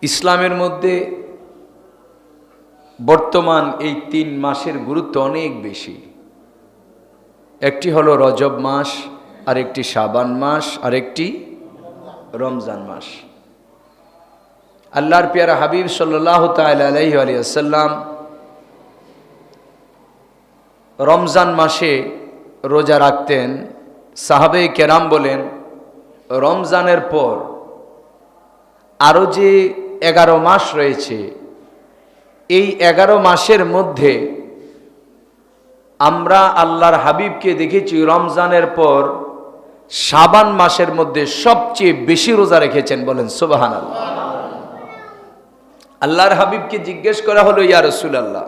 ইসলামের মধ্যে বর্তমান এই ৩ মাসের গুরুত্ব অনেক বেশি। একটি হলো রজব মাস, আরেকটি শাবান মাস, আরেকটি রমজান মাস। আল্লাহর পেয়ারা হাবিব সাল্লাল্লাহু তাআলা আলাইহি ওয়াসাল্লাম রমজান মাসে রোজা রাখতেন। সাহাবে কেরাম বলেন, রমজানের পর আরও যে 11 মাস রয়েছে, এই 11 মাসের মধ্যে আমরা আল্লাহর হাবিবকে দেখেছি রমজানের পর শাবান মাসের মধ্যে সবচেয়ে বেশি রোজা রেখেছেন। বলেন সুবহানাল্লাহ। আল্লাহর হাবিবকে জিজ্ঞেস করা হলো, ইয়া রাসূলুল্লাহ,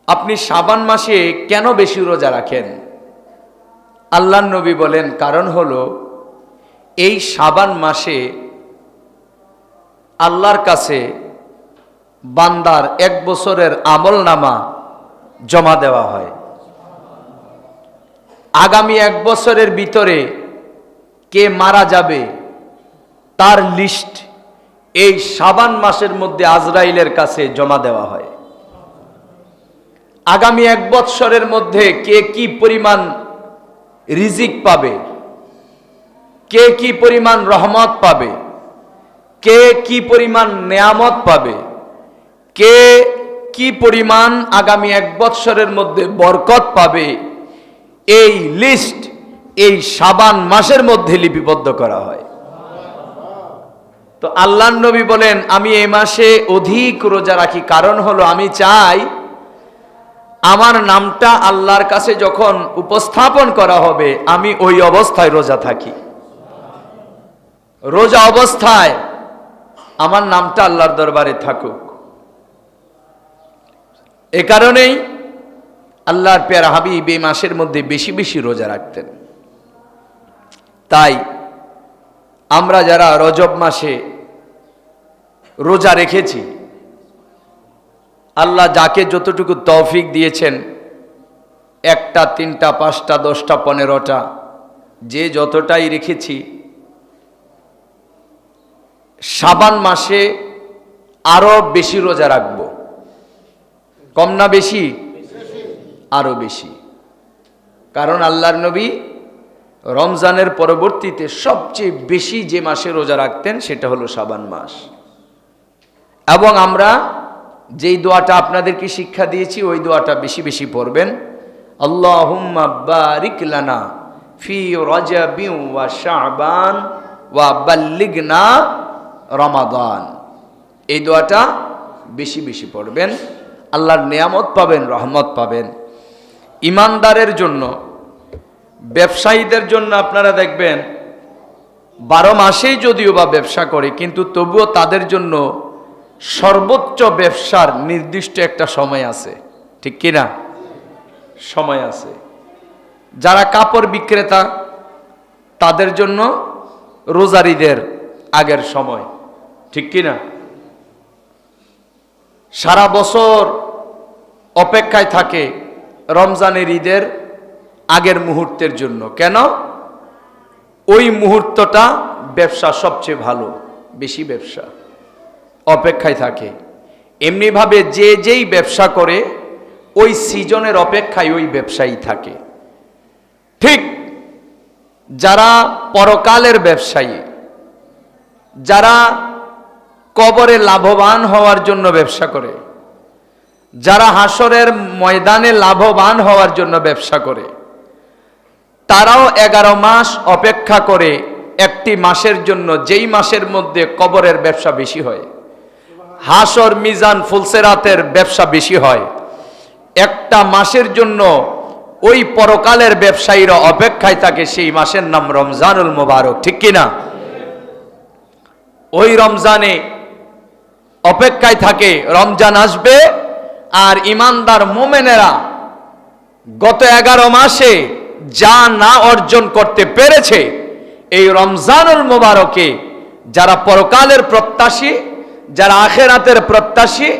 আপনি শাবান মাসে কেন বেশি রোজা রাখেন? আল্লাহর নবী বলেন, কারণ হলো এই শাবান মাসে আল্লাহর কাছে বান্দার 1 বছরের আমলনামা জমা দেওয়া হয়। আগামী 1 বছরের ভিতরে কে মারা যাবে তার লিস্ট এই শাবান মাসের মধ্যে আজরাইলের কাছে জমা দেওয়া হয়। আগামী 1 বছরের মধ্যে কে কি পরিমাণ রিজিক পাবে, কে কি পরিমাণ রহমত পাবে, কে কি পরিমাণ নেয়ামত পাবে, কে কি পরিমাণ আগামী 1 বছরের মধ্যে বরকত পাবে, এই লিস্ট এই শাবান মাসের মধ্যে লিপিবদ্ধ করা হয়। তো আল্লাহর নবী বলেন, আমি এই মাসে অধিক রোজা রাখি, কারণ হলো আমি চাই আমার নামটা আল্লাহর কাছে যখন উপস্থাপন করা হবে আমি ওই অবস্থায় রোজা থাকি। রোজা অবস্থায় আমার নামটা আল্লাহর দরবারে থাকুক। এ কারণেই আল্লাহর পেয়ারা হাবিব এই মাসের মধ্যে বেশি বেশি রোজা রাখতেন। তাই আমরা যারা রজব মাসে রোজা রেখেছি, আল্লাহ যাকে যতটুকু তৌফিক দিয়েছেন, 1টা 3টা 5টা 10টা 15টা যে যতটাই রেখেছি, শাবান মাসে আরো বেশি রোজা রাখব। কম না বেশি? আরো বেশি। কারণ আল্লাহর নবী রমজানের পরবর্তীতে সবচেয়ে বেশি যে মাসে রোজা রাখতেন সেটা হলো শাবান মাস। এবং আমরা যেই দোয়াটা আপনাদেরকে শিক্ষা দিয়েছি ওই দোয়াটা বেশি বেশি পড়বেন। আল্লাহুম্মা বারিক লানা ফি রজবিন ওয়া শাবান ওয়া বাল্লিগনা রমাদান। এই দোয়াটা বেশি বেশি পড়বেন, আল্লাহর নেয়ামত পাবেন, রহমত পাবেন। ইমানদারের জন্য, ব্যবসায়ীদের জন্য আপনারা দেখবেন 12 মাসেই যদিও বা ব্যবসা করে, কিন্তু তবুও তাদের জন্য সর্বোচ্চ ব্যবসার নির্দিষ্ট একটা সময় আছে, ঠিক কিনা? সময় আছে। যারা কাপড় বিক্রেতা তাদের জন্য রোজার ঈদের আগের সময়, ঠিক কিনা? সারা বছর অপেক্ষায় থাকে রমজানের ঈদের আগের মুহূর্তের জন্য। কেন? ওই মুহূর্তটা ব্যবসা সবচেয়ে ভালো, বেশি ব্যবসা, অপেক্ষায় থাকে। এমনিভাবে যে যেই ব্যবসা করে ওই সিজনের অপেক্ষায় ওই ব্যবসায়ী থাকে। ঠিক যারা পরকালের ব্যবসায়ী, যারা কবরে লাভবান হওয়ার জন্য ব্যবসা করে, যারা হাসরের ময়দানে লাভবান হওয়ার জন্য ব্যবসা করে, তারাও 11 মাস অপেক্ষা করে একটি মাসের জন্য, যেই মাসের মধ্যে কবরের ব্যবসা বেশি হয়, হাসর মিজান ফুলসেরাতের ব্যবসা বেশি হয়, একটা মাসের জন্য ওই পরকালের ব্যবসায়ীরা অপেক্ষায় থাকে। সেই মাসের নাম রমজানুল মুবারক, ঠিক কিনা? ওই রমজানে অপেক্ষায় থাকে রমজান আসবে, আর ইমানদার মোমেনেরা গত 11 মাসে যা না অর্জন করতে পেরেছে এই রমজানুল মুবারকে, যারা পরকালের প্রত্যাশী, যারা আখেরাতের প্রত্যাশী,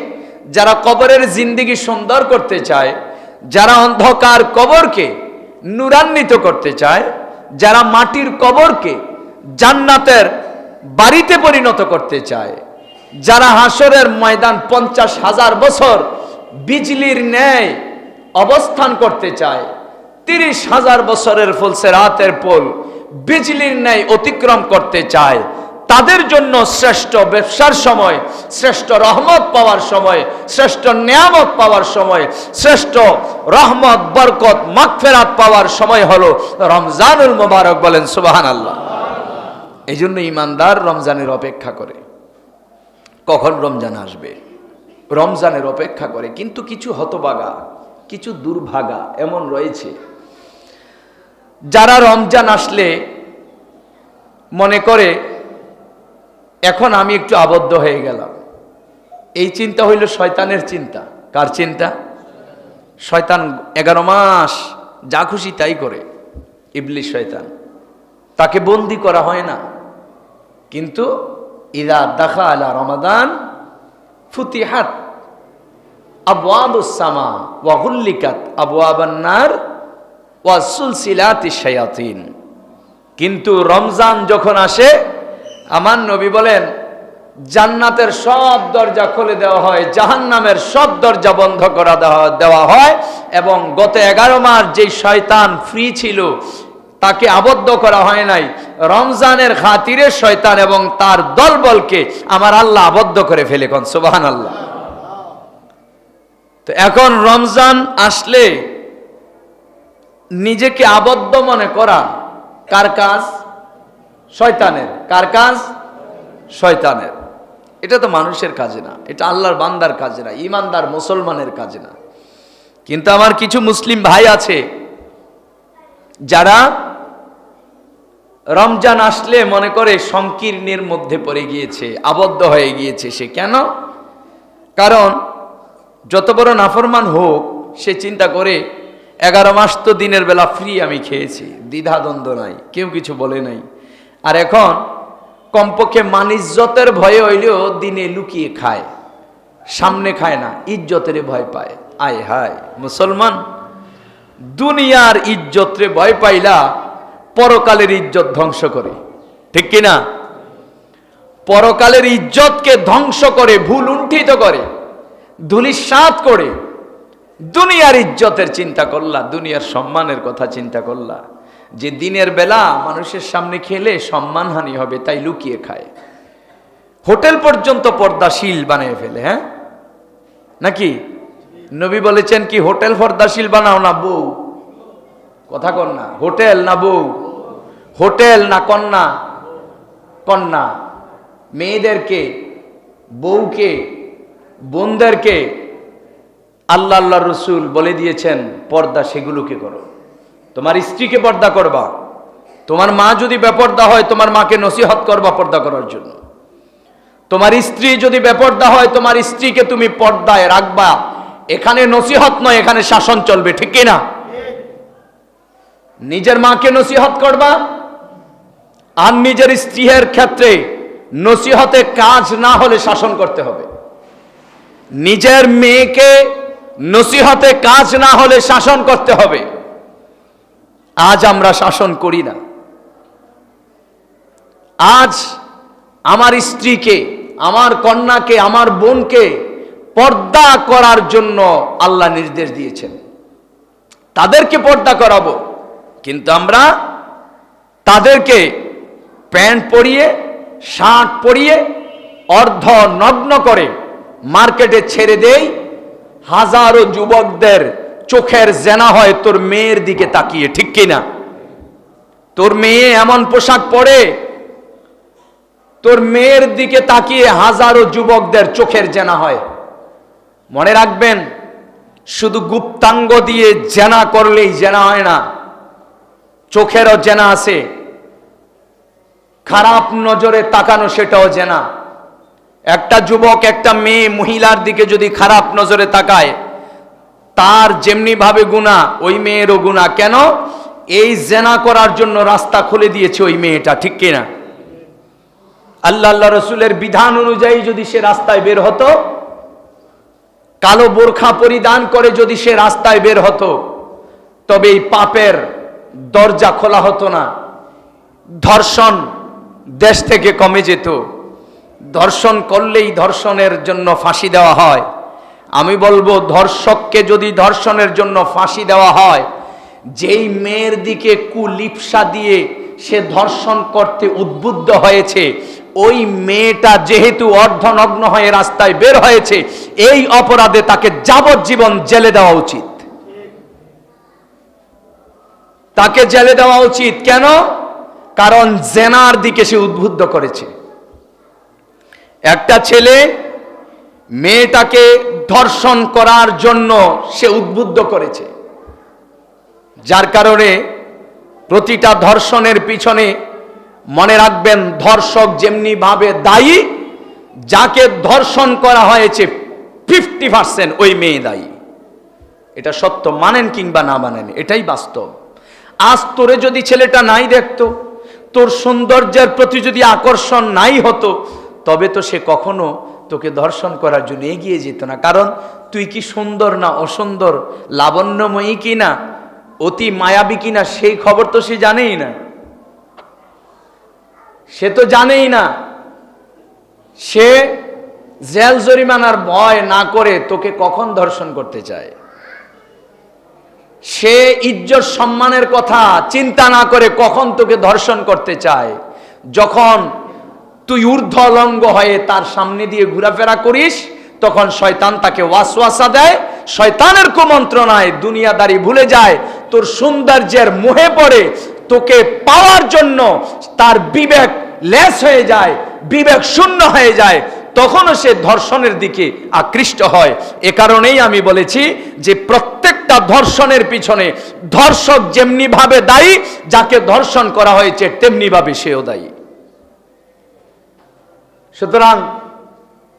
যারা কবরের জিন্দেগি সুন্দর করতে চায়, যারা অন্ধকার কবরকে নূরান্বিত করতে চায়, যারা মাটির কবরকে জান্নাতের বাড়িতে পরিণত করতে চায়, যারা হাসরের ময়দান 50,000 বছর বিজলির ন্যায় অবস্থান করতে চায়, 30,000 বছরের ফুলসেরাতের পোল বিজলির ন্যায় অতিক্রম করতে চায়, তাদের জন্য শ্রেষ্ঠ ব্যবসার সময়, শ্রেষ্ঠ রহমত পাওয়ার সময়, শ্রেষ্ঠ নিয়ামত পাওয়ার সময়, শ্রেষ্ঠ রহমত বরকত মাগফিরাত পাওয়ার সময় হলো রমজানুল মুবারক। বলেন সুবহানাল্লাহ। এই জন্য ইমানদার রমজানের অপেক্ষা করে, কখন রমজান আসবে, রমজানের অপেক্ষা করে। কিন্তু কিছু হতভাগা, কিছু দুর্ভাগা এমন রয়েছে, যারা রমজান আসলে মনে করে এখন আমি একটু আবদ্ধ হয়ে গেলাম। এই চিন্তা হইল শয়তানের চিন্তা। কার চিন্তা? শয়তান 11 মাস যা খুশি তাই করে, ইবলিস শয়তান। তাকে বন্দি করা হয় না, কিন্তু ইদা দাখালা রমাদান ফুতিহাত আবওয়াবুস সামা ওয়া গুল্লিকাত আবওয়াবান নার ওয়া সুলসিলাতিশ শায়াতিন। কিন্তু রমজান যখন আসে, আমার নবী বলেন জান্নাতের সব দরজা খুলে দেওয়া হয়, জাহান্নামের সব দরজা বন্ধ করা দেওয়া হয়, এবং গত 11 মাস যে শয়তান ফ্রি ছিল তাকে আবদ্ধ করা হয় নাই। রমজানের খাতিরে শয়তান এবং তার দলবলকে আমার আল্লাহ আবদ্ধ করে ফেলে। কোন সুবহানাল্লাহ। তো এখন রমজান আসলে নিজেকে আবদ্ধ মনে করা কার কাজ? শয়তানের। কার কাজ? শয়তানের। এটা তো মানুষের কাজে না, এটা আল্লাহর বান্দার কাজে না, ইমানদার মুসলমানের কাজে না। কিন্তু আমার কিছু মুসলিম ভাই আছে যারা রমজান আসলে মনে করে সংকীর্ণের মধ্যে পড়ে গিয়েছে, আবদ্ধ হয়ে গিয়েছে। সে কেন? কারণ যত বড় নাফরমান হোক, সে চিন্তা করে 11 মাস তো দিনের বেলা ফ্রি আমি খেয়েছি, দ্বিধাদ্বন্দ্ব নাই, কেউ কিছু বলে নাই। আর এখন কমপক্ষে মানিজ্জতের ভয়ে হইলেও দিনে লুকিয়ে খায়, সামনে খায় না, ইজ্জতের ভয় পায়। আয় হায় মুসলমান, দুনিয়ার ইজ্জতরে ভয় পাইলা পরকালের ইজ্জত ধ্বংস করে, ঠিক কিনা? পরকালের ইজ্জতকে ধ্বংস করে, ভুল উন্ঠিত করে, ধূলিসাৎ করে দুনিয়ার ইজ্জতের চিন্তা করলা, দুনিয়ার সম্মানের কথা চিন্তা করলা, যে দিনের বেলা মানুষের সামনে খেলে সম্মানহানি হবে, তাই লুকিয়ে খায়। হোটেল পর্যন্ত পর্দাশীল বানিয়ে ফেলে। হ্যাঁ নাকি? নবী বলেছেন কি হোটেল পর্দাশীল বানাও না বউ? কথা কন না, হোটেল না বউ? হোটেল না কন্যা? কন্যা। মেয়েদেরকে, বউকে, বোনদেরকে আল্লাহ আল্লাহ রসুল বলে দিয়েছেন পর্দা সেগুলোকে করো। তোমার স্ত্রীকে পর্দা করবা, তোমার মা যদি বেপর্দা হয় তোমার মাকে নসিহত করবা পর্দা করার জন্য। তোমার স্ত্রী যদি বেপর্দা হয় তোমার স্ত্রীকে তুমি পর্দায় রাখবা। এখানে নসিহত নয়, এখানে শাসন চলবে, ঠিক কিনা? নিজের মাকে নসিহত করবা, আর নিজের স্ত্রীর ক্ষেত্রে নসিহতে কাজ না হলে শাসন করতে হবে। নিজের মেয়েকে নসিহতে কাজ না হলে শাসন করতে হবে। আজ আমরা শাসন করি না। আজ আমার স্ত্রীকে, আমার কন্যাকে, আমার বোনকে পর্দা করার জন্য আল্লাহ নির্দেশ দিয়েছেন, তাদেরকে পর্দা করাবো। কিন্তু আমরা তাদেরকে প্যান্ট পরিয়ে, শার্ট পরিয়ে, অর্ধ নগ্ন করে মার্কেটে ছেড়ে দেই। হাজারো যুবকদের চোখের জেনা হয় তোর মেয়ের দিকে তাকিয়ে, ঠিক কিনা? তোর মেয়ে এমন পোশাক পরে, তোর মেয়ের দিকে তাকিয়ে হাজারো যুবকদের চোখের জেনা হয়। মনে রাখবেন, শুধু গুপ্তাঙ্গ দিয়ে জেনা করলেই জেনা হয় না, চোখেরও জেনা আছে। খারাপ নজরে তাকানো সেটাও জেনা। একটা যুবক একটা মেয়ে মহিলার দিকে যদি খারাপ নজরে তাকায়, তার যেমনি ভাবে গুনাহ, ওই মেয়েরও গুনাহ। কেন? এই জেনা করার জন্য রাস্তা খুলে দিয়েছে ওই মেয়েটা, ঠিক কিনা? আল্লাহ রসুলের বিধান অনুযায়ী যদি সে রাস্তায় বের হতো, কালো বোরখা পরিধান করে যদি সে রাস্তায় বের হতো, তবে এই পাপের দরজা খোলা হতো না। ধর্ষণ, দেশ থেকে কমে যেত। ধর্ষণ করলেই ধর্ষণের জন্য ফাঁসি দেওয়া হয়। আমি বলবো, ধর্ষককে যদি ধর্ষণের জন্য ফাঁসি দেওয়া হয়, যেই মেয়ের দিকে কুলিপ্সা দিয়ে সে ধর্ষণ করতে উদ্বুদ্ধ হয়েছে, ওই মেয়েটা যেহেতু অর্ধনগ্ন হয়ে রাস্তায় বের হয়েছে, এই অপরাধে তাকে যাবজ্জীবন জেলে দেওয়া উচিত। তাকে জেলে দেওয়া উচিত। কেন? কারণ জেনার দিকে সে উদ্বুদ্ধ করেছে। একটা ছেলে মেয়েটাকে ধর্ষণ করার জন্য সে উদ্বুদ্ধ করেছে, যার কারণে প্রতিটা ধর্ষণের পিছনে মনে রাখবেন, ধর্ষক যেমনি ভাবে দায়ী, যাকে ধর্ষণ করা হয়েছে 50% ওই মেয়ে দায়ী। এটা সত্য, মানেন কিংবা না মানেন, এটাই বাস্তব। আজ তোরে যদি ছেলেটা নাই দেখতো, তোর সৌন্দর্যের প্রতি যদি আকর্ষণ নাই হতো, তবে তো সে কখনো তোকে ধর্ষণ করার জন্য এগিয়ে যেত না। কারণ তুই কি সুন্দর না অসুন্দর, লাবণ্যময়ী কিনা, অতি মায়াবী কিনা, সেই খবর তো সে জানেই না। সে তো জানেই না। সে জেল জরিমানার ভয় না করে তোকে কখন ধর্ষণ করতে চায়। সে ইজ্জত সম্মানের কথা চিন্তা না করে কখন তোকে ধর্ষণ করতে চায়, যখন তুই ঊর্ধ্বলঙ্গ হয়ে তার সামনে দিয়ে ঘোরাফেরা করিস, তখন শয়তান তাকে ওয়াসওয়াসা দেয়। শয়তানের কুমন্ত্রণায় দুনিয়াদারি ভুলে যায়, তোর সৌন্দর্যের মোহে পড়ে, তোকে পাওয়ার জন্য তার বিবেক লেস হয়ে যায়, বিবেক শূন্য হয়ে যায়, তখনও সে ধর্ষণের দিকে আকৃষ্ট হয়। এ কারণেই আমি বলেছি যে প্রত্যেকটা ধর্ষণের পিছনে ধর্ষক যেমনি ভাবে দায়ী, যাকে ধর্ষণ করা হয়েছে তেমনি ভাবে সেও দায়ী। সুতরাং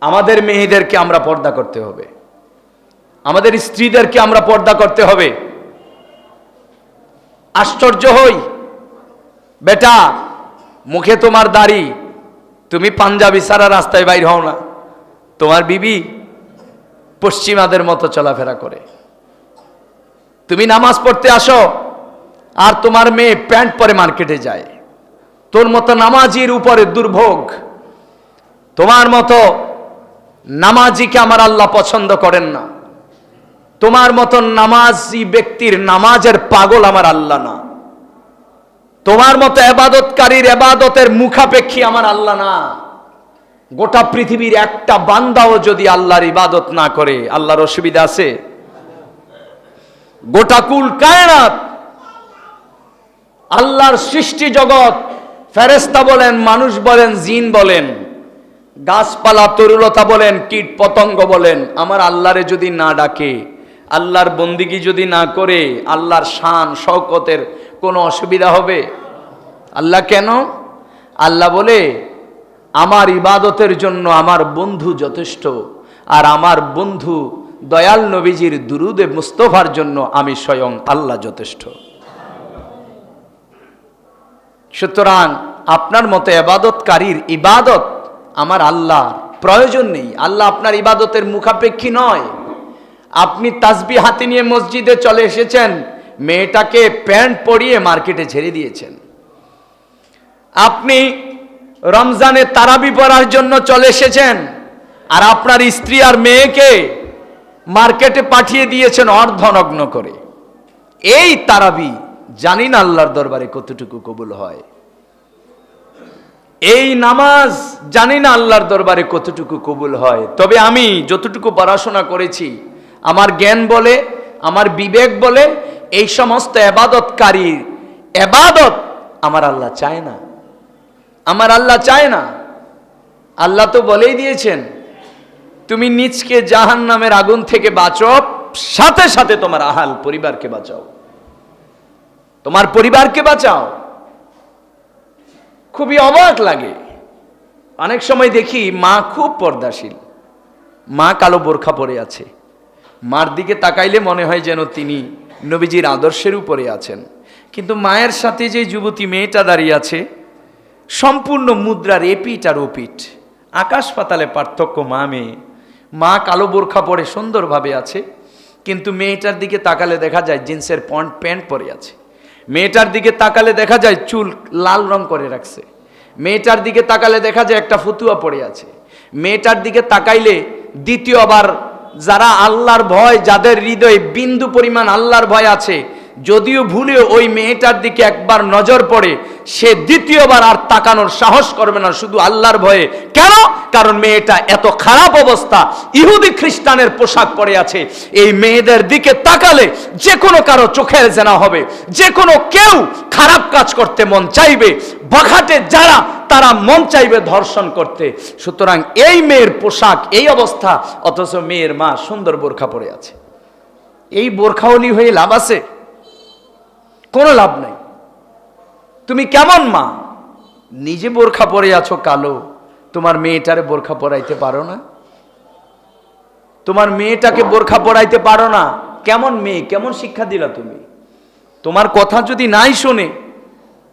আমাদের মেয়েদেরকে আমরা পর্দা করতে হবে, আমাদের স্ত্রীদেরকে আমরা পর্দা করতে হবে। আশ্চর্য হই, বেটা মুখে তোমার দাড়ি, তুমি পাঞ্জাবি সারা রাস্তায় বাইর হও না, তোমার বিবি পশ্চিমাদের মতো চলাফেরা করে। তুমি নামাজ পড়তে আসো আর তোমার মেয়ে প্যান্ট পরে মার্কেটে যায়। তোর মতো নামাজির উপরে দুর্ভোগ। তোমার মতো নামাজিকে আমার আল্লাহ পছন্দ করেন না। তোমার মতো নামাজি ব্যক্তির নামাজের পাগল আমার আল্লাহ না। তোমার মতো এবাদতকারীর এবাদতের মুখাপেক্ষী আমার আল্লাহ না। গোটা পৃথিবীর একটা বান্দাও যদি আল্লাহর ইবাদত না করে, আল্লাহর অসুবিধা আছে? গোটা কুল কায়নাত, আল্লাহর সৃষ্টি জগৎ, ফেরেশতা বলেন, মানুষ বলেন, জিন বলেন, গাছপালা তরুলতা বলেন, কীট পতঙ্গ বলেন, আমার আল্লাহরে যদি না ডাকে, আল্লাহর বন্দিগি যদি না করে, আল্লাহর শান শওকতের কোনো অসুবিধা হবে? আল্লাহ কেন? আল্লাহ বলে, আমার ইবাদতের জন্য আমার বন্ধু যথেষ্ট, আর আমার বন্ধু দয়াল নবীজির দুরুদে মুস্তফার জন্য আমি স্বয়ং আল্লাহ যথেষ্ট। সুতরাং আপনার মতো ইবাদতকারীর ইবাদত আমার আল্লাহ প্রয়োজন নেই। আল্লাহ আপনার ইবাদতের মুখাপেক্ষী নয়। আপনি তাসবিহ হাতে নিয়ে মসজিদে চলে এসেছেন, মেয়েটাকে প্যান্ট পরিয়ে মার্কেটে ছেড়ে দিয়েছেন। আপনি রমজানে তারাবি পড়ার জন্য চলে এসেছেন, আর আপনার স্ত্রী আর মেয়েকে মার্কেটে পাঠিয়ে দিয়েছেন অর্ধনগ্ন করে। এই তারাবি জানি না আল্লাহর দরবারে কতটুকু কবুল হয়। এই নামাজ জানি না আল্লাহর দরবারে কতটুকু কবুল হয়। তবে আমি যতটুকু পড়াশোনা করেছি, আমার জ্ঞান বলে, আমার বিবেক বলে, এই সমস্ত এবাদতকারীর এবাদত আমার আল্লাহ চায় না। আমার আল্লাহ চায় না। আল্লাহ তো বলেই দিয়েছেন, তুমি নিজকে জাহান্নামের আগুন থেকে বাঁচো, সাথে সাথে তোমার আহাল পরিবারকে বাঁচাও, তোমার পরিবারকে বাঁচাও। খুবই অবাক লাগে, অনেক সময় দেখি মা খুব পর্দাশীল, মা কালো বোরখা পরে আছে, মার দিকে তাকাইলে মনে হয় যেন তিনি নবীজির আদর্শের উপরে আছেন। কিন্তু মায়ের সাথে যে যুবতী মেয়েটা দাঁড়িয়ে আছে, সম্পূর্ণ মুদ্রার এপিট আর ওপিট, আকাশ পাতালে পার্থক্য মা মেয়ে। মা কালো বোরখা পরে সুন্দরভাবে আছে, কিন্তু মেয়েটার দিকে তাকালে দেখা যায় জিন্সের প্যান্ট পরে আছে। মেয়েটার দিকে তাকালে দেখা যায় চুল লাল রং করে রাখছে। মেয়েটার দিকে তাকালে দেখা যায় একটা ফতুয়া পড়ে আছে। মেয়েটার দিকে তাকাইলে দ্বিতীয়বার যারা আল্লাহর ভয়, যাদের হৃদয়ে বিন্দু পরিমাণ আল্লাহর ভয় আছে, যদিও ভুলেও ওই মেয়েটার দিকে একবার নজর পড়ে, সে দ্বিতীয়বার আর তাকানোর সাহস করবে না, শুধু আল্লাহর ভয়ে। কেন? কারণ মেয়েটা এত খারাপ অবস্থা, ইহুদি খ্রিস্টানের পোশাক পরে আছে। এই মেয়েদের দিকে তাকালে যে কোনো কারো চোখের জেনা হবে, যে কোনো কেউ খারাপ কাজ করতে মন চাইবে, বাঘাটে যারা তারা মন চাইবে ধর্ষণ করতে। সুতরাং এই মেয়ের পোশাক এই অবস্থা, অথচ মেয়ের মা সুন্দর বোরখা পরে আছে। এই বোরখাওয়ালি হয়ে লাভ আছে? কোনো লাভ নাই। তুমি কেমন মা? নিজে বোরখা পরে আছো কালো, তোমার মেয়েটারে বোরখা পরাইতে পারো না? তোমার মেয়েটাকে বোরখা পরাইতে পারো না? কেমন মেয়ে, কেমন শিক্ষা দিলা তুমি? তোমার কথা যদি নাই শোনে,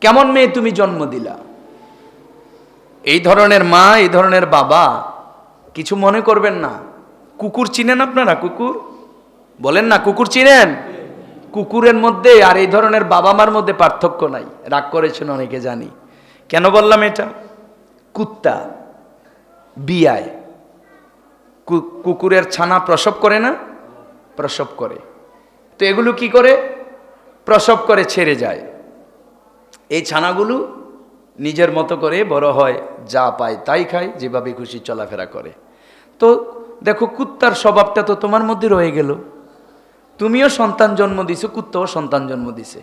কেমন মেয়ে তুমি জন্ম দিলা? এই ধরনের মা, এই ধরনের বাবা, কিছু মনে করবেন না। কুকুর চিনেন আপনারা? কুকুর বলেন না, কুকুর চিনেন? কুকুরের মধ্যে আর এই ধরনের বাবা মার মধ্যে পার্থক্য নাই। রাগ করেছেন অনেকে, জানি। কেন বললাম এটা? কুত্তা বিয়ায়, কুকুরের ছানা প্রসব করে না? প্রসব করে। তো এগুলো কি করে? প্রসব করে ছেড়ে যায়। এই ছানাগুলো নিজের মতো করে বড় হয়, যা পায় তাই খায়, যেভাবে খুশি চলাফেরা করে। তো দেখো, কুত্তার স্বভাবটা তো তোমার মধ্যে রয়ে গেল। তুমিও সন্তান জন্ম দিছো, কুত্তাও সন্তান জন্ম দিছে।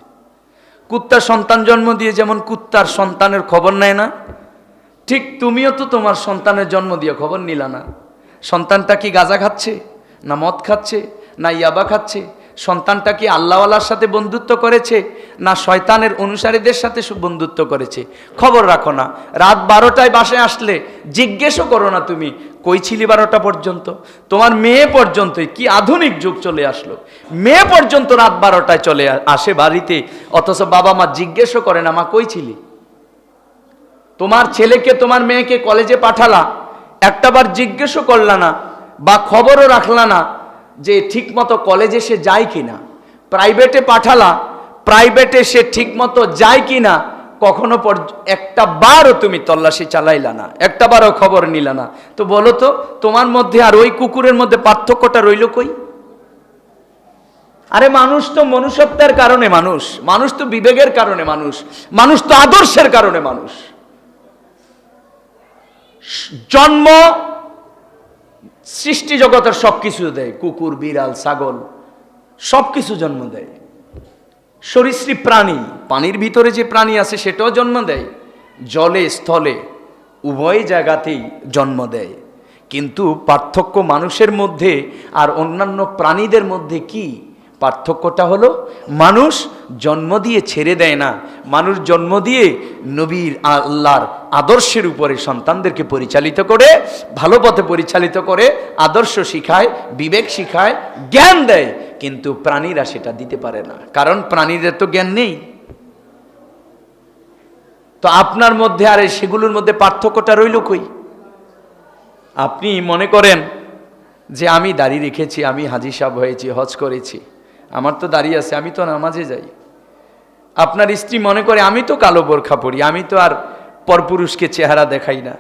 কুত্তা সন্তান জন্ম দিয়ে যেমন কুত্তার সন্তানের খবর নেয় না, ঠিক তুমিও তো তোমার সন্তানের জন্ম দিয়ে খবর নিলা না। সন্তানটা কি গাঁজা খাচ্ছে, না মদ খাচ্ছে, না ইয়াবা খাচ্ছে? সন্তানটা কি আল্লাহওয়ালার সাথে বন্ধুত্ব করেছে, না শয়তানের অনুসারীদের সাথে বন্ধুত্ব করেছে? খবর রাখো না। রাত 12টায় বাসায় আসলে জিজ্ঞেসও করো না তুমি কই ছিলি 12টা পর্যন্ত। তোমার মেয়ে পর্যন্তই, কি আধুনিক যুগ চলে আসলো, মেয়ে পর্যন্ত রাত 12টায় চলে আসে বাড়িতে, অথচ বাবা মা জিজ্ঞেসও করে না মা কই ছিলি। তোমার ছেলেকে, তোমার মেয়েকে কলেজে পাঠালা, একটাবার জিজ্ঞেসও করলা না, বা খবরও রাখলা না যে ঠিক মতো কলেজে সে যায় কিনা। প্রাইভেটে পাঠালা, প্রাইভেটে সে ঠিক মতো যায় কিনা কখনো একটা বারও তুমি তল্লাশি চালাইলা না, একটা বারও খবর নিলা না। তো বলো তো, তোমার মধ্যে আর ওই কুকুরের মধ্যে পার্থক্যটা রইল কই? আরে মানুষ তো মনুষ্যত্বের কারণে মানুষ, মানুষ তো বিবেকের কারণে মানুষ, মানুষ তো আদর্শের কারণে মানুষ। জন্ম সৃষ্টি জগতের সবকিছু দেয়, কুকুর, বিড়াল, ছাগল সবকিছু জন্ম দেয়। সরীসৃপ প্রাণী, পানির ভিতরে যে প্রাণী আছে সেটাও জন্ম দেয়, জলে স্থলে উভয় জায়গাতেই জন্ম দেয়। কিন্তু পার্থক্য মানুষের মধ্যে আর অন্যান্য প্রাণীদের মধ্যে কি? পার্থক্যটা হলো মানুষ জন্ম দিয়ে ছেড়ে দেয় না, মানুষ জন্ম দিয়ে নবীর আল্লাহর আদর্শের উপরে সন্তানদেরকে পরিচালিত করে, ভালো পথে পরিচালিত করে, আদর্শ শিখায়, বিবেক শিখায়, জ্ঞান দেয়। কিন্তু প্রাণীরা সেটা দিতে পারে না, কারণ প্রাণীদের তো জ্ঞান নেই। তো আপনার মধ্যে আর সেগুলোর মধ্যে পার্থক্যটা রইল কই? আপনি মনে করেন যে আমি দাড়ি রেখেছি, আমি হাজী সাহেব হয়েছি, হজ করেছি, আমার তো দাড়ি আছে, আমি তো নামাজে যাই। আপনার স্ত্রী মনে করে আমি তো কালো বোরখা পরি, আমি তো আর পরপুরুষকে চেহারা দেখাই না,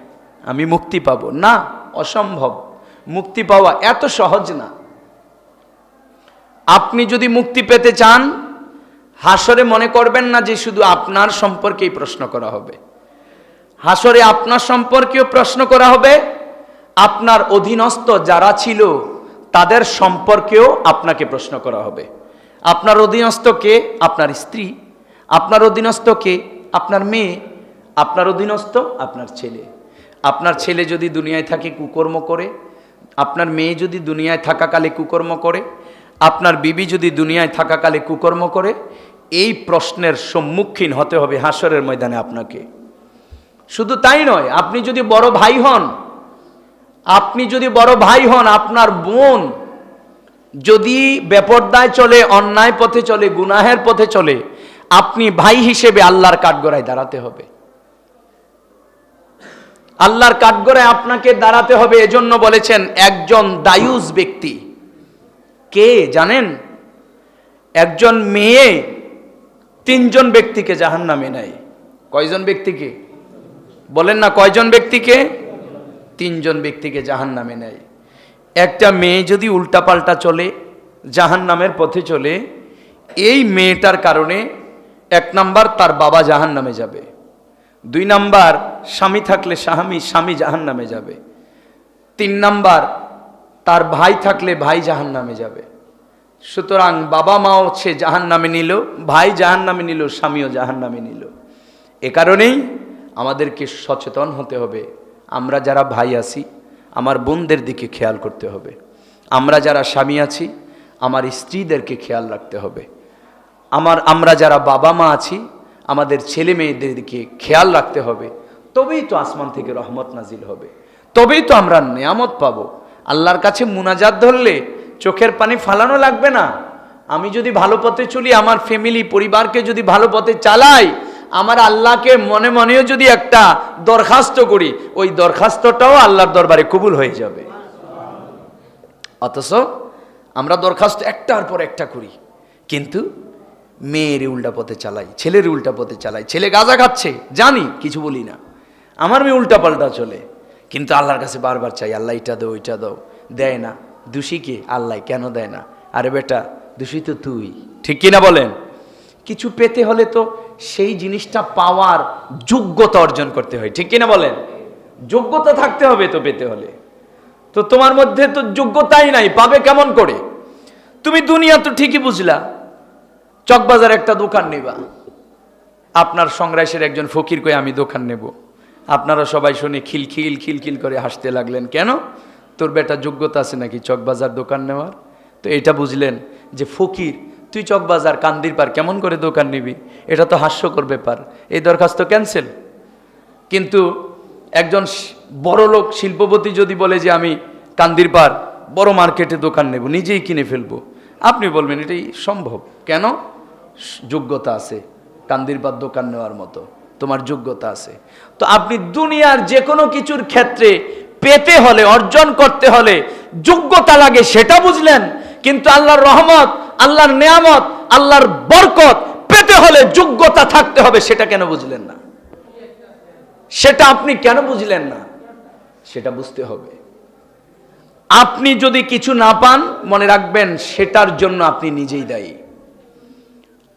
আমি মুক্তি পাবো না। অসম্ভব। মুক্তি পাওয়া এত সহজ না। আপনি যদি মুক্তি পেতে চান, হাসরে মনে করবেন না যে শুধু আপনার সম্পর্কেই প্রশ্ন করা হবে। হাসরে আপনার সম্পর্কেও প্রশ্ন করা হবে, আপনার অধীনস্থ যারা ছিল তাদের সম্পর্কেও আপনাকে প্রশ্ন করা হবে। আপনার অধীনস্থ কে? আপনার স্ত্রী। আপনার অধীনস্থ কে? আপনার মেয়ে। আপনার অধীনস্থ আপনার ছেলে। আপনার ছেলে যদি দুনিয়ায় থাকে কুকর্ম করে, আপনার মেয়ে যদি দুনিয়ায় থাকাকালে কুকর্ম করে, আপনার বিবি যদি দুনিয়ায় থাকাকালে কুকর্ম করে, এই প্রশ্নের সম্মুখীন হতে হবে হাসরের ময়দানে আপনাকে। শুধু তাই নয়, আপনি যদি বড় ভাই হন, আপনার বোন যদি বেপরদায় চলে, অন্যায় পথে চলে, গুনাহের পথে চলে, আপনি ভাই হিসেবে আল্লাহর কাঠগড়ায় দাঁড়াতে হবে। আল্লাহর কাঠগড়ায় আপনাকে দাঁড়াতে হবে। এজন্য বলেছেন একজন দায়ুস ব্যক্তি কে জানেন? একজন মেয়ে 3 জন ব্যক্তিকে জাহান্নামে নেয়। কয়জন ব্যক্তিকে? বলেন না কয়জন ব্যক্তিকে? 3 জন ব্যক্তিকে জাহান্নামে নেয়। একটা মেয়ে যদি উল্টাপাল্টা চলে, জাহান্নামের পথে চলে, এই মেয়েটার কারণে 1 নাম্বার তার বাবা জাহান্নামে যাবে, 2 নাম্বার স্বামী থাকলে স্বামী জাহান্নামে যাবে, 3 নাম্বার তার ভাই থাকলে ভাই জাহান্নামে যাবে। সুতরাং বাবা মাও সে জাহান্নামে নিল, ভাই জাহান্নামে নিল, স্বামীও জাহান্নামে নিল। এ কারণেই আমাদেরকে সচেতন হতে হবে। আমরা যারা ভাই আছি আমার বোনদের দিকে খেয়াল করতে হবে, আমরা যারা স্বামী আছি আমার স্ত্রীদেরকে খেয়াল রাখতে হবে, আমরা যারা বাবা মা আছি আমাদের ছেলে মেয়েদের দিকে খেয়াল রাখতে হবে। তবেই তো আসমান থেকে রহমত নাজিল হবে, তবেই তো আমরা নিয়ামত পাবো। আল্লাহর কাছে মুনাজাত ধরলে চোখের পানি ফালানো লাগবে না। আমি যদি ভালো পথে চলি, আমার ফ্যামিলি পরিবারকে যদি ভালো পথে চালাই, আমার আল্লাহকে মনে মনেও যদি একটা দরখাস্ত করি, ওই দরখাস্তটাও আল্লাহর দরবারে কবুল হয়ে যাবে। অথচ আমরা দরখাস্ত একটার পর একটা করি, কিন্তু মেয়ের উল্টা পথে চালাই, ছেলের উল্টা পথে চালাই। ছেলে গাঁজা খাচ্ছে জানি, কিছু বলি না, আমার মেয়ে উল্টা পাল্টা চলে, কিন্তু আল্লাহর কাছে বারবার চাই, আল্লাহ এটা দাও ওইটা দাও, দেয় না। দোষী কে? আল্লাহ। কেন দেয় না? আরে বেটা দোষী তো তুই, ঠিক কিনা বলেন? কিছু পেতে হলে তো সেই জিনিসটা পাওয়ার যোগ্যতা অর্জন করতে হয়, ঠিক কিনা বলেন? যোগ্যতা থাকতে হবে তো পেতে হলে। তো তোমার মধ্যে তো যোগ্যতাই নাই, পাবে কেমন করে? তুমি দুনিয়া তো ঠিকই বুঝলা, চকবাজার একটা দোকান নেবা, আপনার সংগ্রাসের একজন ফকির কই আমি দোকান নেব, আপনারা সবাই শুনে খিলখিল খিলখিল করে হাসতে লাগলেন। কেন? তোর বেটা যোগ্যতা আছে নাকি চকবাজার দোকান নেওয়ার? তো এটা বুঝলেন যে ফকির, তুই চকবাজার কান্দির পার কেমন করে দোকান নিবি? এটা তো হাস্যকর ব্যাপার, এই দরখাস্ত ক্যান্সেল। কিন্তু একজন বড় লোক শিল্পপতি যদি বলে যে আমি কান্দির পার বড় মার্কেটে দোকান নেব, নিজেই কিনে ফেলবো, আপনি বলবেন এটাই সম্ভব। কেন? যোগ্যতা আছে কান্দির পার দোকান নেওয়ার মতো, তোমার যোগ্যতা আছে। তো আপনি দুনিয়ার যে কোনো কিছুর ক্ষেত্রে পেতে হলে, অর্জন করতে হলে যোগ্যতা লাগে, সেটা বুঝলেন। কিন্তু আল্লাহর রহমত, আল্লাহর নেয়ামত, আল্লাহর বরকত পেতে হলে যোগ্যতা থাকতে হবে, সেটা কেন বুঝলেন না? সেটা আপনি কেন বুঝলেন না? সেটা বুঝতে হবে। আপনি যদি কিছু না পান, মনে রাখবেন সেটার জন্য আপনি নিজেই দায়ী।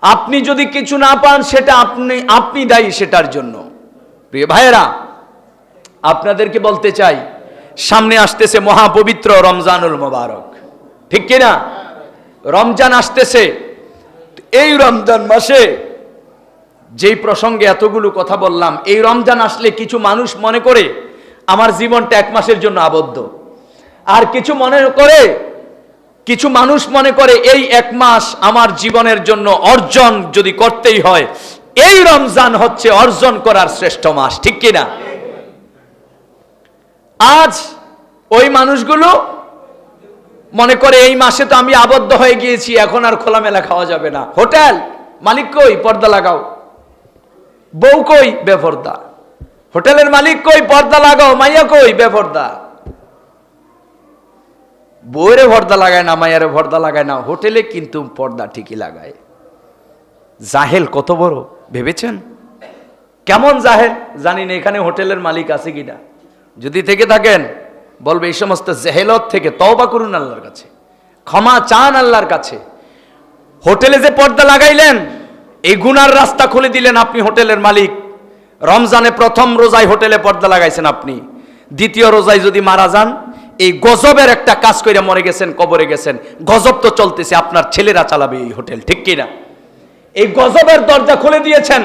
আপনি যদি কিছু না পান, সেটা আপনি দায়ী সেটার জন্য। প্রিয় ভাইয়েরা, আপনাদেরকে বলতে চাই, সামনে আসতেছে মহাপবিত্র রমজানুল মোবারক, ঠিক কিনা? রমজান আসতেছে। এই রমজান মাসে যেই প্রসঙ্গে এতগুলো কথা বললাম, এই রমজান আসলে কিছু মানুষ মনে করে আমার জীবনটা 1 মাসের জন্য আবদ্ধ, আর কিছু মানুষ মনে করে এই 1 মাস আমার জীবনের জন্য অর্জন যদি করতেই হয়, এই রমজান হচ্ছে অর্জন করার শ্রেষ্ঠ মাস, ঠিক কিনা? আজ ওই মানুষগুলো মনে করে এই মাসে তো আমি আবদ্ধ হয়ে গিয়েছি, এখন আর খোলামেলা খাওয়া যাবে না। হোটেল মালিক কই? পর্দা লাগাও। বউ কই? বেপর্দা। হোটেলের মালিক কই? পর্দা লাগাও। মাইয়া কই? বেপর্দা। বউরে পর্দা লাগায় না, মাইয়ারে পর্দা লাগায় না, হোটেলে কিন্তু পর্দা ঠিকই লাগায়। জাহেল কত বড় ভেবেছেন? কেমন জাহেল জানি না, এখানে হোটেলের মালিক আছে কিনা, যদি থেকে থাকেন বলবে এই সমস্ত জাহেলত থেকে তওবা করুন, আল্লাহর কাছে ক্ষমা চান, আল্লাহর কাছে। হোটেলে যে পর্দা লাগাইলেন, এই গুনার রাস্তা খুলে দিলেন আপনি, হোটেলের মালিক। রমজানে প্রথম রোজায় হোটেলে পর্দা লাগাইছেন আপনি, দ্বিতীয় রোজায় যদি মারা যান, এই গজবের একটা কাজ করে মরে গেছেন, কবরে গেছেন। গজব তো চলতেছে, আপনার ছেলেরা চালাবে এই হোটেল, ঠিক কিনা? এই গজবের দরজা খুলে দিয়েছেন,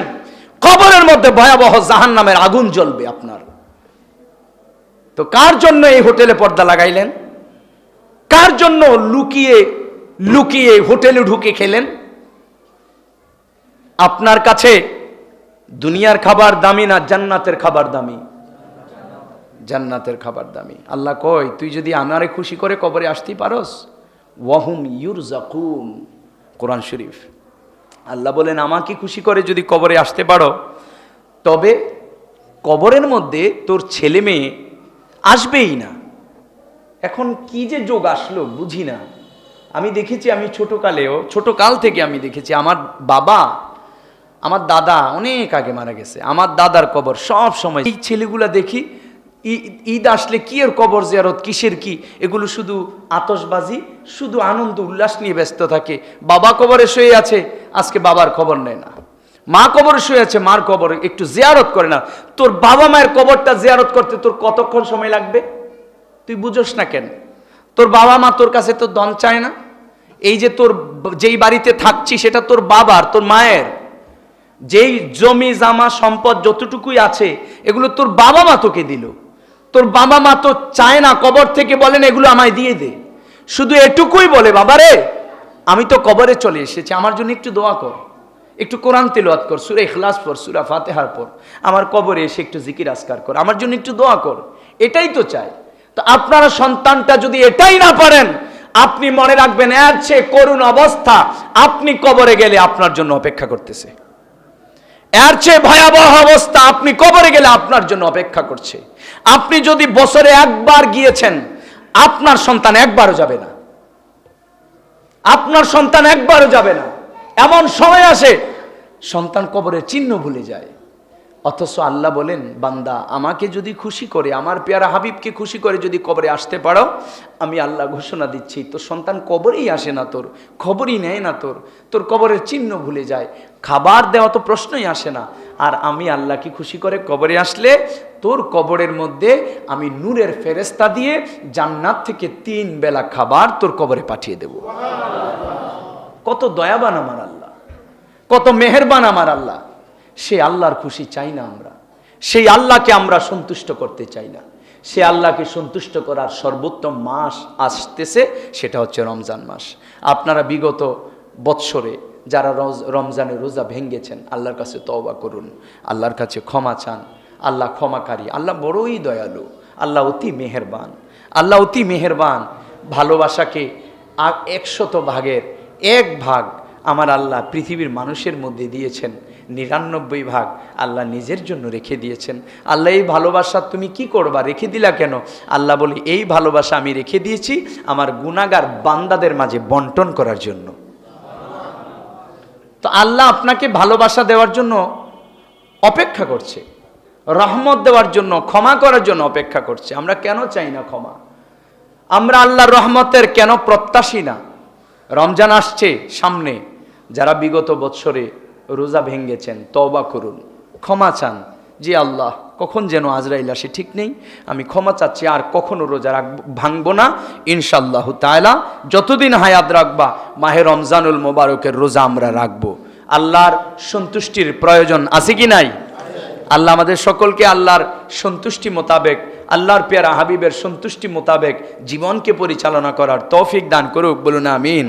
কবরের মধ্যে ভয়াবহ জাহান্নামের আগুন জ্বলবে আপনার। তো কার জন্য এই হোটেলে পর্দা লাগাইলেন? কার জন্য লুকিয়ে লুকিয়ে হোটেলে ঢুকে খেলেন? আপনার কাছে দুনিয়ার খাবার দামি না জান্নাতের খাবার দামি? জান্নাতের খাবার দামি। আল্লাহ কয়, তুই যদি আমারে খুশি করে কবরে আসতেই পারস, ওয়াহুম ইউরজাকুন, কোরআন শরীফ। আল্লাহ বলেন, আমাকে খুশি করে যদি কবরে আসতে পারো, তবে কবরের মধ্যে তোর ছেলে মেয়ে আসবেই না। এখন কি যে যোগ আসলো বুঝি না। আমি দেখেছি, আমি ছোটকাল থেকে আমি দেখেছি, আমার বাবা আমার দাদা অনেক আগে মারা গেছে, আমার দাদার কবর সব সময় এই ছেলেগুলা দেখি ঈদ আসলে কি এর কবর জিয়ারত, কিসের কি, এগুলো শুধু আতশবাজি, শুধু আনন্দ উল্লাস নিয়ে ব্যস্ত থাকে। বাবা কবরে শুয়ে আছে, আজকে বাবার খবর নেয় না। মা কবরে শুয়ে আছে, মার কবর একটু জিয়ারত করে না। তোর বাবা মায়ের কবরটা জিয়ারত করতে তোর কতক্ষণ সময় লাগবে? তুই বুঝোস না কেন? তোর বাবা মা তোর কাছে তো দন চায় না। এই যে তোর যেই বাড়িতে থাকছি সেটা তোর বাবার, তোর মায়ের। যেই জমি জামা সম্পদ যতটুকুই আছে এগুলো তোর বাবা মা তোকে দিল। তোর বাবা মা তো চায় না কবর থেকে বলেন এগুলো আমায় দিয়ে দে, শুধু এটুকুই বলে, বাবারে আমি তো কবরে চলে এসেছি, আমার জন্য একটু দোয়া কর, একটু কোরআন তিলাওয়াত কর, সূরা ইখলাস পড়, সূরা ফাতিহার পড়, আমার কবরে এসে একটু জিকির আজকার কর, আমার জন্য একটু দোয়া কর। এটাই তো চাই। তো আপনারা সন্তানটা যদি এটাই না পারেন, আপনি মনে রাখবেন এর চেয়ে করুণ অবস্থা আপনি কবরে গেলে আপনার জন্য অপেক্ষা করতেছে। এর চেয়ে ভয়াবহ অবস্থা আপনি কবরে গেলে আপনার জন্য অপেক্ষা করছে। আপনি যদি বছরে একবার গিয়েছেন, আপনার সন্তান একবারও যাবে না, আপনার সন্তান একবারও যাবে না। এমন সময় আসে সন্তান কবরের চিহ্ন ভুলে যায়। অথচ আল্লাহ বলেন, বান্দা আমাকে যদি খুশি করে, আমার পেয়ারা হাবিবকে খুশি করে যদি কবরে আসতে পারো, আমি আল্লাহ ঘোষণা দিচ্ছি তোর সন্তান কবরেই আসে না, তোর খবরই নেয় না, তোর কবরের চিহ্ন ভুলে যায়, খাবার দেওয়া তো প্রশ্নই আসে না। আর আমি আল্লাহকে খুশি করে কবরে আসলে তোর কবরের মধ্যে আমি নূরের ফেরেশতা দিয়ে জান্নাত থেকে 3 বেলা খাবার তোর কবরে পাঠিয়ে দেব। কত দয়াবান আমার আল্লাহ, কত মেহেরবান আমার আল্লাহ। সে আল্লাহর খুশি চাই না আমরা, সেই আল্লাহকে আমরা সন্তুষ্ট করতে চাই না। সে আল্লাহকে সন্তুষ্ট করার সর্বোত্তম মাস আসতেছে, সেটা হচ্ছে রমজান মাস। আপনারা বিগত বৎসরে যারা রমজানের রোজা ভেঙ্গেছেন, আল্লাহর কাছে তওবা করুন, আল্লাহর কাছে ক্ষমা চান। আল্লাহ ক্ষমাকারী, আল্লাহ বড়ই দয়ালু, আল্লাহ অতি মেহেরবান, আল্লাহ অতি মেহেরবান। ভালোবাসাকে 100 ভাগের 1 ভাগ আমার আল্লাহ পৃথিবীর মানুষের মধ্যে দিয়েছেন, 99 ভাগ আল্লাহ নিজের জন্য রেখে দিয়েছেন। আল্লাহ এই ভালোবাসা তুমি কি করবা, রেখে দিলা কেন? আল্লাহ বলি এই ভালোবাসা আমি রেখে দিয়েছি আমার গুনাহগার বান্দাদের মাঝে বন্টন করার জন্য। তো আল্লাহ আপনাকে ভালোবাসা দেওয়ার জন্য অপেক্ষা করছে, রহমত দেওয়ার জন্য, ক্ষমা করার জন্য অপেক্ষা করছে। আমরা কেন চাই না ক্ষমা? আমরা আল্লাহর রহমতের কেন প্রত্যাশী না? রমজান আসছে সামনে, যারা বিগত বৎসরে রোজা ভেঙ্গেছেন তওবা করুন, ক্ষমা চান। জি আল্লাহ, কখন যেন আজরাইল আসে ঠিক নেই, আমি ক্ষমা চাচ্ছি, আর কখনো রোজা ভাঙবো না ইনশাআল্লাহু তাআলা। যতদিন হায়াত রাখবা মাহে রমজানুল মোবারকের রোজা আমরা রাখবো। আল্লাহর সন্তুষ্টির প্রয়োজন আছে কি নাই? আল্লাহ আমাদের সকলকে আল্লাহর সন্তুষ্টি মোতাবেক, আল্লাহর পেয়ারা হাবিবের সন্তুষ্টি মোতাবেক জীবনকে পরিচালনা করার তৌফিক দান করুক, বলুন আমিন।